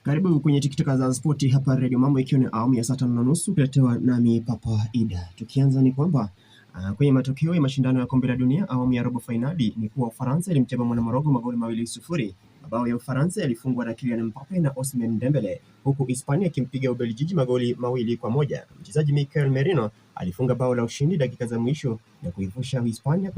Karibu kwenye TikTok za spoti hapa Radio Mambo, ikiwa ni awamu ya saa 5:30 kuletewa nami Papa Ida. Tukianza ni kwamba kwenye matokeo ya mashindano ya kombe la dunia awamu ya robo finali ni kuwa Ufaransa ilimchapa Mwanamorogo magoli 2-0. Mabao ya Ufaransa yalifungwa na Kylian Mbappe na Ousmane Dembele, huku Hispania ikimpiga Ubelgiji magoli 2-1. Mchezaji Mikel Merino alifunga bao la ushindi dakika za mwisho na kuivusha Hispania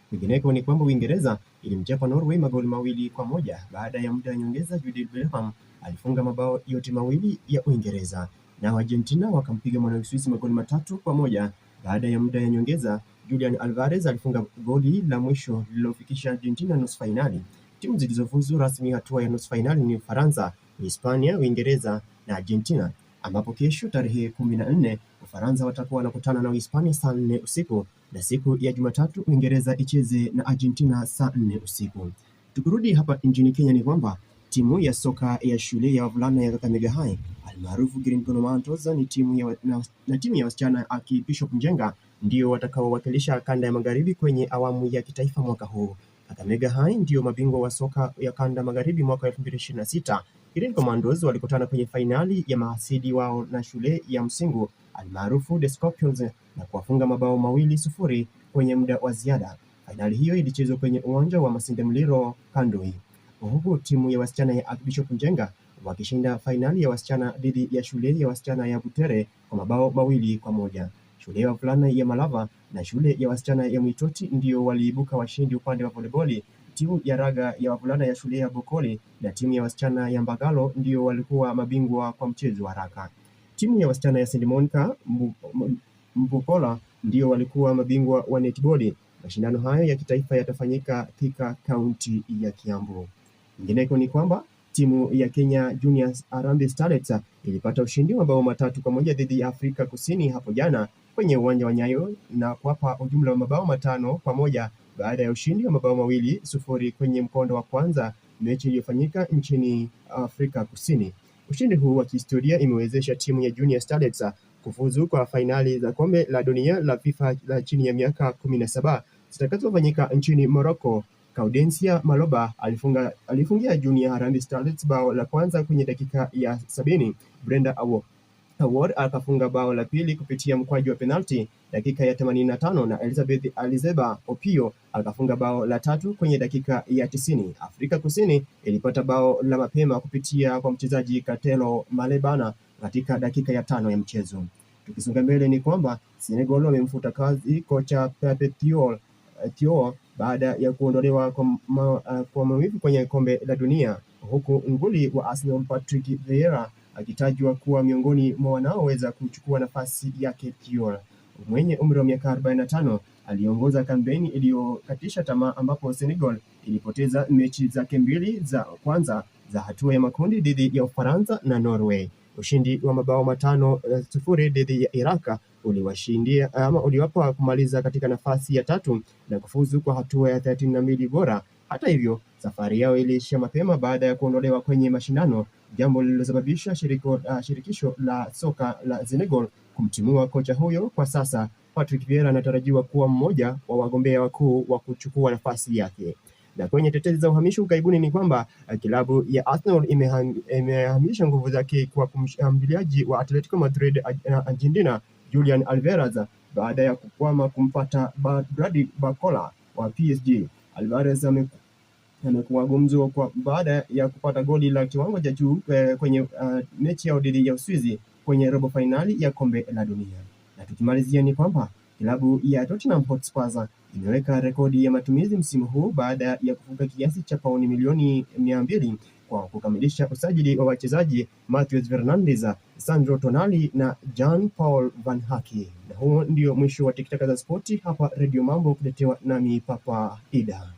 Kwingineko ni kwamba Uingereza ilimchapa Norway magoli 2-1. Baada ya muda wa nyongeza, Jude Bellingham alifunga mabao yote mawili ya Uingereza, na Argentina wakampiga Uswisi magoli 3-1. Baada ya muda ya nyongeza, Julian Alvarez alifunga goli la mwisho lililofikisha Argentina nusu finali. Timu zilizofuzu rasmi hatua ya nusu finali ni Ufaransa, Hispania, Uingereza na Argentina, ambapo kesho tarehe 14 Ufaransa watakuwa wanakutana na Hispania saa 4 usiku na siku ya Jumatatu Uingereza icheze na Argentina saa 4 usiku. Tukirudi hapa nchini Kenya ni kwamba timu ya soka ya shule ya wavulana ya Kakamega High almaarufu Green Comandos ni timu ya wasichana ya Bishop Njenga ndio watakaowakilisha kanda ya magharibi kwenye awamu ya kitaifa mwaka huu. Kakamega High ndio mabingwa wa soka ya kanda magharibi mwaka 2026. Green Comandos walikutana kwenye fainali ya mahasidi wao na shule ya Msingu almaarufu The Scorpions na kuwafunga mabao 2-0 kwenye muda wa ziada. Fainali hiyo ilichezwa kwenye uwanja wa Masinde Muliro Kandoi, huku timu ya wasichana ya Bishop Njenga wakishinda fainali ya wasichana dhidi ya shule ya wasichana ya Butere kwa mabao 2-1. Shule ya wavulana ya Malava na shule ya wasichana ya Mwitoti ndio waliibuka washindi upande wa volleyball. Timu ya raga ya wavulana ya shule ya Bokoli na timu ya wasichana ya Mbagalo ndio walikuwa mabingwa kwa mchezo wa raga. Timu ya wasichana ya St. Monica Mbukola ndio walikuwa mabingwa wa netball. Mashindano hayo ya kitaifa yatafanyika katika kaunti ya Kiambu. Ingineko ni kwamba timu ya Kenya Juniors Harambee Starlets ilipata ushindi wa mabao 3-1 dhidi ya Afrika Kusini hapo jana kwenye uwanja wa Nyayo na kuwapa ujumla wa mabao 5-1 baada ya ushindi wa mabao 2-0 kwenye mkondo wa kwanza, mechi iliyofanyika nchini Afrika Kusini. Ushindi huu wa kihistoria imewezesha timu ya Junior Starlets kufuzu kwa fainali za kombe la dunia la FIFA la chini ya miaka 17 zitakazofanyika nchini Morocco. Gaudensia Maloba alifungia Junior Harambee Starlets bao la kwanza kwenye dakika ya 70. Brenda Award akafunga bao la pili kupitia mkwaju wa penalti dakika ya 85 na Elizabeth Alizeba Opio akafunga bao la tatu kwenye dakika ya 90. Afrika Kusini ilipata bao la mapema kupitia kwa mchezaji Katelo Malebana katika dakika ya 5 ya mchezo. Tukisonga mbele ni kwamba Senegal wamemfuta kazi kocha Pape Thiaw baada ya kuondolewa kwa maumivu kwenye kombe la dunia, huku nguli wa Arsenal Patrick Vieira akitajwa kuwa miongoni mwa wanaoweza kuchukua nafasi yake. Thiaw mwenye umri wa miaka 45 aliongoza kampeni iliyokatisha tamaa, ambapo Senegal ilipoteza mechi zake mbili za kwanza za hatua ya makundi dhidi ya Ufaransa na Norway. Ushindi wa mabao 5-0 dhidi ya Iraq uliwapa kumaliza katika nafasi ya 3 na kufuzu kwa hatua ya 32 bora. Hata hivyo, safari yao iliishia mapema baada ya kuondolewa kwenye mashindano, jambo lililosababisha shirikisho la soka la Senegal kumtimua kocha huyo. Kwa sasa Patrick Vieira anatarajiwa kuwa mmoja wa wagombea wakuu wa kuchukua nafasi yake. Na kwenye tetezi za uhamisho ughaibuni ni kwamba kilabu ya Arsenal imehamisha nguvu zake kwa mshambuliaji wa Atletico Madrid Argentina Julian Alvarez baada ya kukwama kumpata Brady Barcola wa PSG. Alvarez amekuwa gumzo baada ya kupata goli la kiwango cha juu kwenye mechi yao dhidi ya Uswizi kwenye robo finali ya kombe la dunia. Na tukimalizia ni kwamba klabu ya Tottenham Hotspur imeweka rekodi ya matumizi msimu huu baada ya kufunga kiasi cha pauni milioni 200 kwa kukamilisha usajili wa wachezaji Matheus Fernandes, Sandro Tonali na Jean Paul Van Hake. Na huo ndio mwisho wa TikTok za spoti hapa Radio Mambo, kuletewa nami Papa Ida.